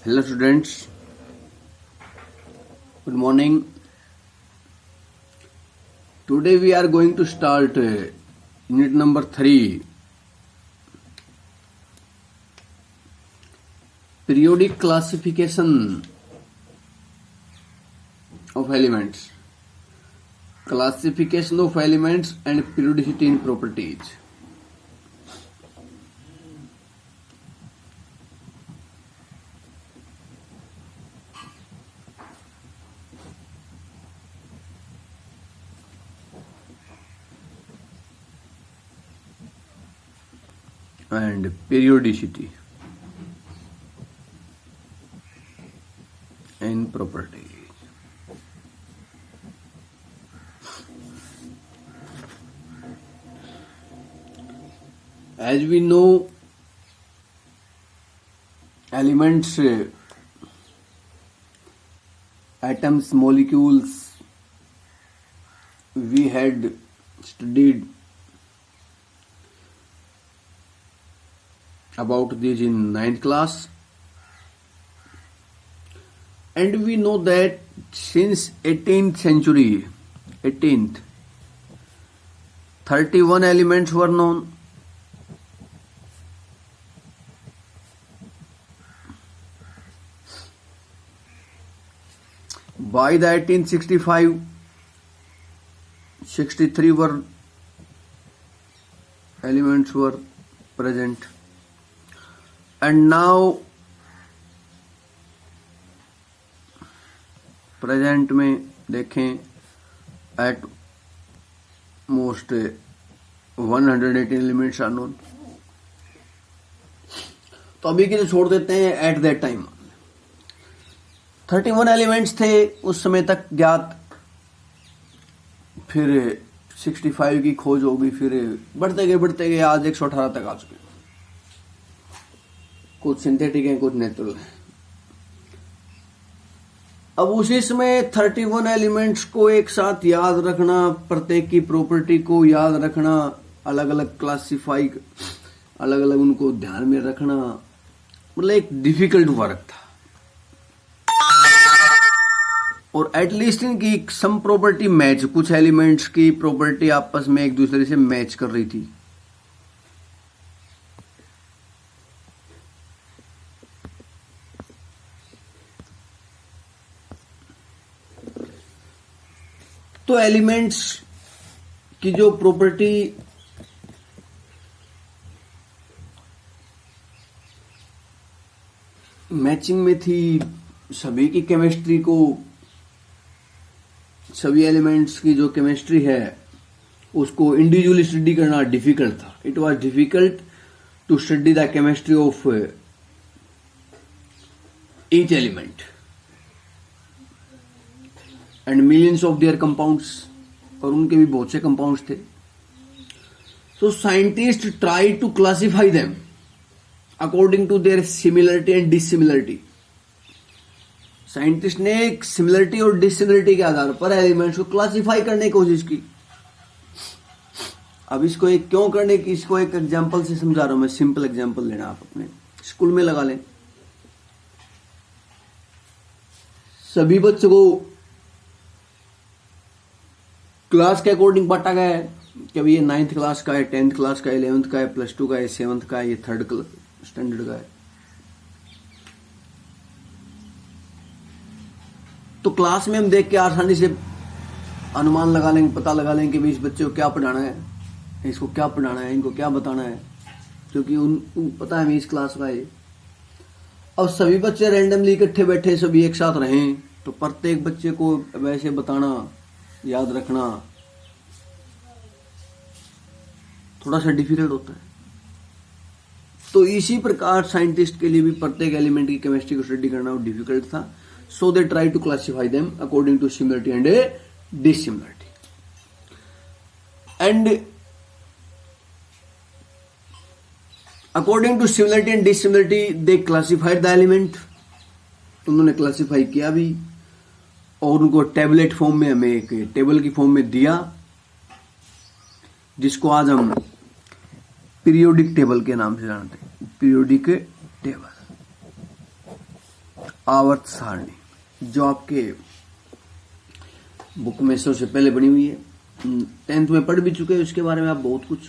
Hello students, good morning. Today we are going to start unit number 3, periodic classification of elements, classification of elements and periodicity in properties. And periodicity in properties. As we know, elements, atoms, molecules, we had studied about these in 9th class, and we know that since 18th century, 31 elements were known. By the 1865, 63 elements were present. And now present में देखें at most 118 elements are known. तो अभी के लिए छोड़ देते हैं. Eight that time 31 elements थे उस समय तक ज्ञात. फिर 65 की खोज होगी, फिर बढ़ते गए आज 118 तक आ चुके. कुछ सिंथेटिक हैं, कुछ नेचुरल हैं. अब उसी समय 31 एलिमेंट्स को एक साथ याद रखना, प्रत्येक की प्रॉपर्टी को याद रखना, अलग अलग क्लासिफाई, अलग अलग उनको ध्यान में रखना, मतलब एक डिफिकल्ट वर्क था. और एटलीस्ट इनकी सम प्रॉपर्टी मैच, कुछ एलिमेंट्स की प्रॉपर्टी आपस में एक दूसरे से मैच कर रही थी. तो एलिमेंट्स की जो प्रॉपर्टी मैचिंग में थी, सभी की केमिस्ट्री को, सभी एलिमेंट्स की जो केमिस्ट्री है उसको इंडिविजुअली स्टडी करना डिफिकल्ट था. It was difficult to study the chemistry of each element and millions of their compounds, और उनके भी बहुत से कंपाउंड्स थे. So scientist try to classify them according to their similarity and dissimilarity. Scientist ने एक सिमिलरिटी और डिसिमिलरिटी के आधार पर एलिमेंट्स को क्लासिफाई करने की कोशिश की. अब इसको एक क्यों करने की, इसको एक एग्जांपल से समझा रहा हूं मैं. सिंपल एग्जांपल लेना, आप अपने स्कूल में लगा लें. सभी बच्चों को क्लास के अकॉर्डिंग बांटा गया है कि अभी ये 9th क्लास का है, 10th क्लास का है, 11th का है, +2 का है, 7th का है, ये 3rd स्टैंडर्ड का है. तो क्लास में हम देख के आसानी से अनुमान लगा लेंगे, पता लगा लेंगे कि इस बच्चे को क्या पढ़ाना है, इसको क्या पढ़ाना है, इनको क्या बताना है, क्योंकि उन पता है इस क्लास का है. अब सभी बच्चे रैंडमली इकट्ठे बैठे, सभी एक साथ रहें, तो प्रत्येक बच्चे को वैसे बताना, याद रखना थोड़ा सा डिफिकल्ट होता है. तो इसी प्रकार साइंटिस्ट के लिए भी प्रत्येक एलिमेंट की केमिस्ट्री को स्टडी करना डिफिकल्ट था. So they try to classify them according to similarity and dissimilarity. And according to similarity and dissimilarity they classified the element. उन्होंने क्लासिफाई किया भी, और उनको टेबलेट फॉर्म में, हमें एक टेबल की फॉर्म में दिया, जिसको आज हम पीरियोडिक टेबल के नाम से जानते हैं. Periodic table. आवर्त सारणी जो आपके बुक में से पहले बनी हुई है, 10th में पढ़ भी चुके हैं उसके बारे में आप बहुत कुछ।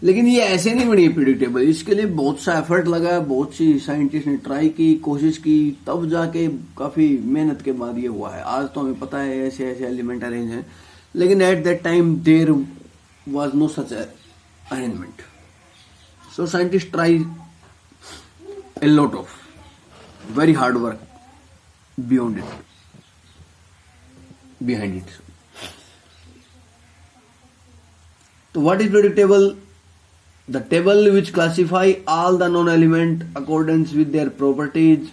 लेकिन ये ऐसे नहीं बनी है प्रिडिक्टेबल, इसके लिए बहुत सा एफर्ट लगा, बहुत सी साइंटिस्ट ने ट्राई की, कोशिश की, तब जाके काफी मेहनत के बाद ये हुआ है। आज तो हमें पता है ऐसे ऐसे एलिमेंट अरेंज हैं, लेकिन at that time there was no such arrangement. So scientist try a lot of very hard work behind it. So what is predictable? The table which classify all the known element accordance with their properties.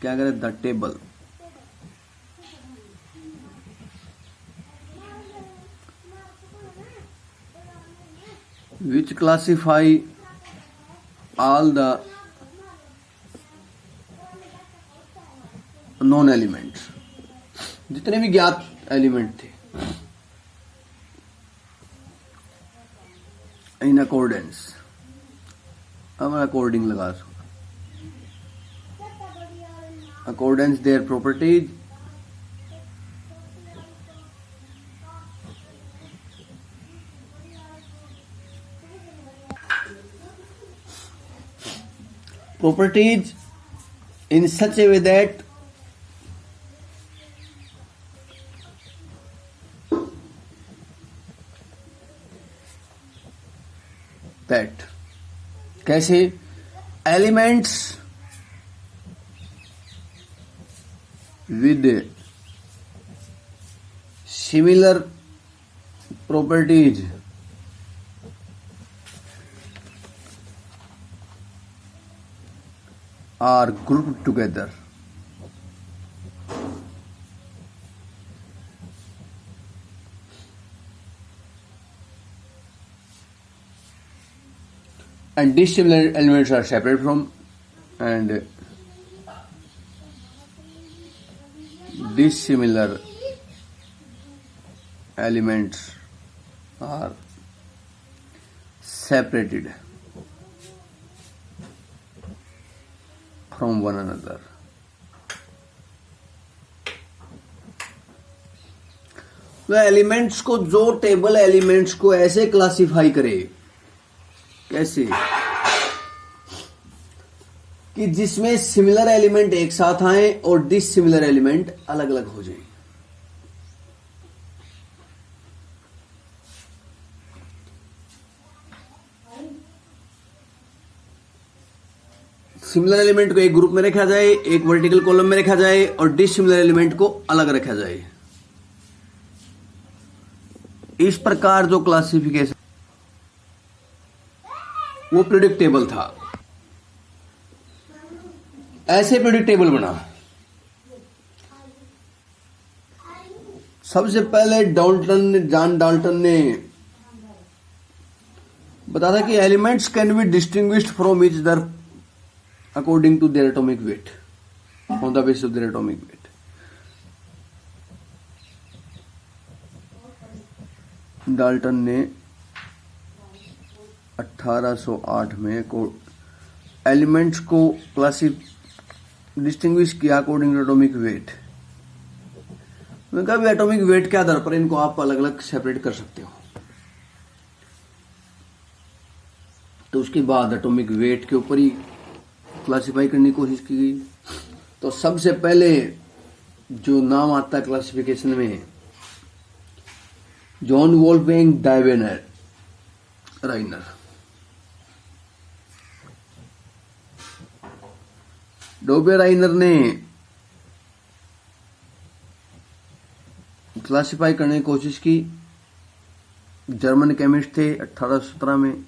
क्या करें? The table which classify all the non elements, जितने भी ज्ञात element थे, in accordance, अब मैं according लगा सकूं, accordance their properties properties in such a way that कैसे elements with similar properties are grouped together and dissimilar elements are separate from, and dissimilar elements are separated from one another. तो elements को, जो table elements को ऐसे classify करे, कैसे कि जिसमें सिमिलर एलिमेंट एक साथ आए और डिसिमिलर एलिमेंट अलग अलग हो जाए। सिमिलर एलिमेंट को एक ग्रुप में रखा जाए, एक वर्टिकल कॉलम में रखा जाए, और डिसिमिलर एलिमेंट को अलग रखा जाए। इस प्रकार जो क्लासिफिकेशन, वो प्रेडिक्टेबल था। ऐसे प्रेडिक्टेबल बना। सबसे पहले जॉन डाल्टन ने बताया कि elements can be distinguished from each other according to their atomic weight, on the basis of their atomic weight. Dalton ने 1808 में एलिमेंट्स को डिस्टिंग्विश किया अकॉर्डिंग टू एटॉमिक वेट। मैंने कहा भी एटॉमिक वेट के आधार पर इनको आप अलग अलग सेपरेट कर सकते हो। तो उसके बाद एटॉमिक वेट के ऊपर ही क्लासिफाई करने की कोशिश की गई। तो सबसे पहले जो नाम आता है क्लासिफिकेशन में, जॉन वोल्फगैंग डायवेनर राइनर। डोबे राइनर ने क्लासिफाई करने की कोशिश की। जर्मन केमिस्ट थे। 1817 में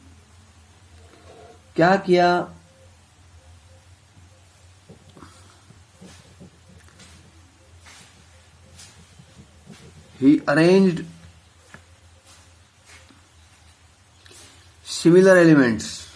क्या किया, he arranged similar elements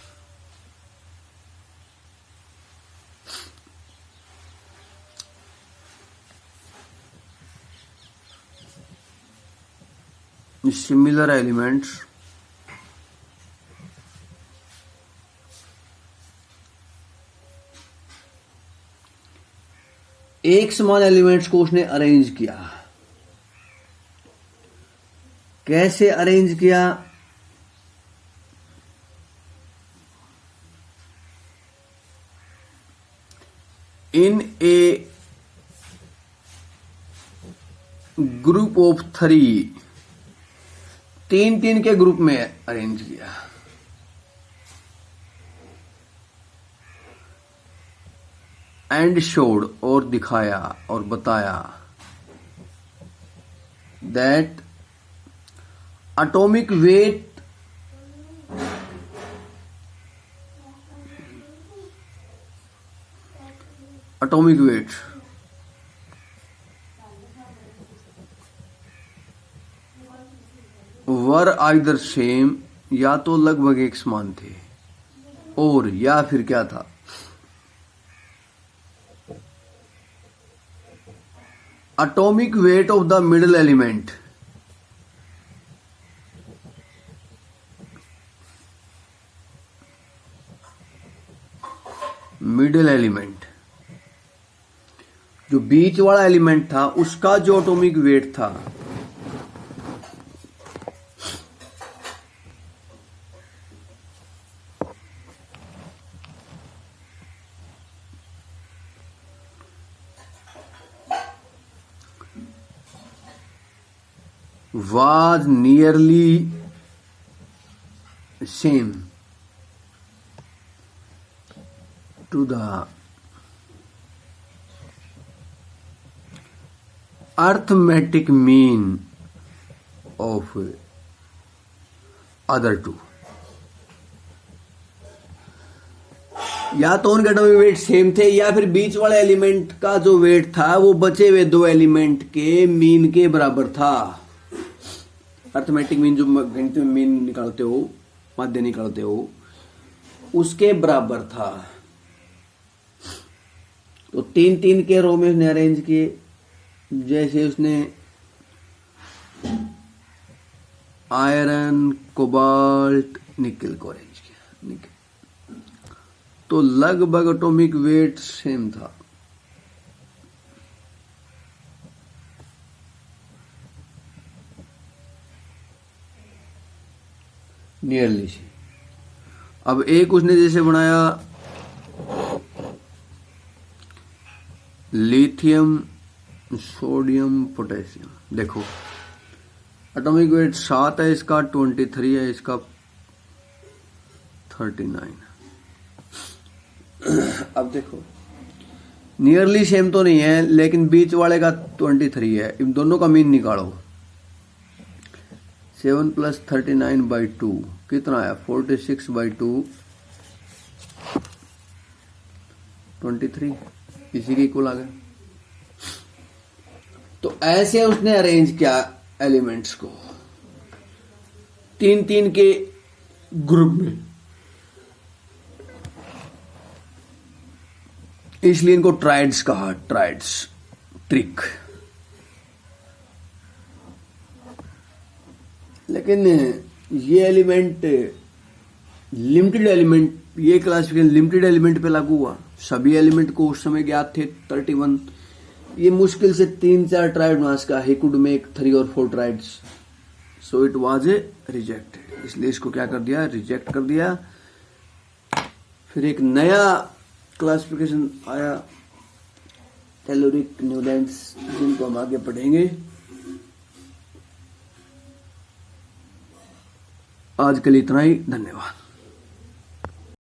एक समान एलिमेंट्स को उसने अरेंज किया। कैसे अरेंज किया? इन ए ग्रुप ऑफ 3, 3 के ग्रुप में अरेंज किया। एंड शोड, और दिखाया और बताया, that atomic weight were either same, या तो लगभग एक समान थे, और या फिर क्या था, atomic weight of the middle element, जो बीच वाला एलिमेंट था उसका जो एटॉमिक वेट था, was nearly same to the arithmetic mean of other two। या तो उनके एटॉमिक वेट सेम थे, या फिर बीच वाले एलिमेंट का जो वेट था वो बचे हुए 2 एलिमेंट के मीन के बराबर था। अर्थमेटिक मीन, जो गणित में मीन निकालते हो, माध्य निकालते हो, उसके बराबर था। तो 3 के रो में उसने अरेंज किए, जैसे उसने आयरन, कोबाल्ट, निकल को अरेंज किया। निकल तो लगभग एटॉमिक वेट सेम था। नियरली से। अब एक उसने जैसे बनाया लिथियम, सोडियम, पोटेशियम। देखो एटॉमिक वेट 7 है इसका, 23 है इसका, 39। अब देखो नियरली सेम तो नहीं है, लेकिन बीच वाले का 23 है। इन दोनों का मीन निकालो। 7 + 39/2 कितना आया? 46/2, 23, इसी के इक्वल आ गया। तो ऐसे उसने अरेंज किया एलिमेंट्स को 3 के ग्रुप में, इसलिए इनको ट्राइड्स कहा। Triads, trick. लेकिन ये एलिमेंट लिमिटेड एलिमेंट, ये क्लासिफिकेशन लिमिटेड एलिमेंट पे लागू हुआ। सभी एलिमेंट को उस समय ज्ञात थे 31। ये मुश्किल से 3-4 ट्राइड बना सका। ही कुड मेक 3 और 4 triads, so it was rejected. इसलिए इसको क्या कर दिया? रिजेक्ट कर दिया। फिर एक नया क्लासिफिकेशन आया, टेलुरिक, न्यूलैंड्स, जिनको हम आगे पढ़ेंगे। आज के लिए इतना ही। धन्यवाद।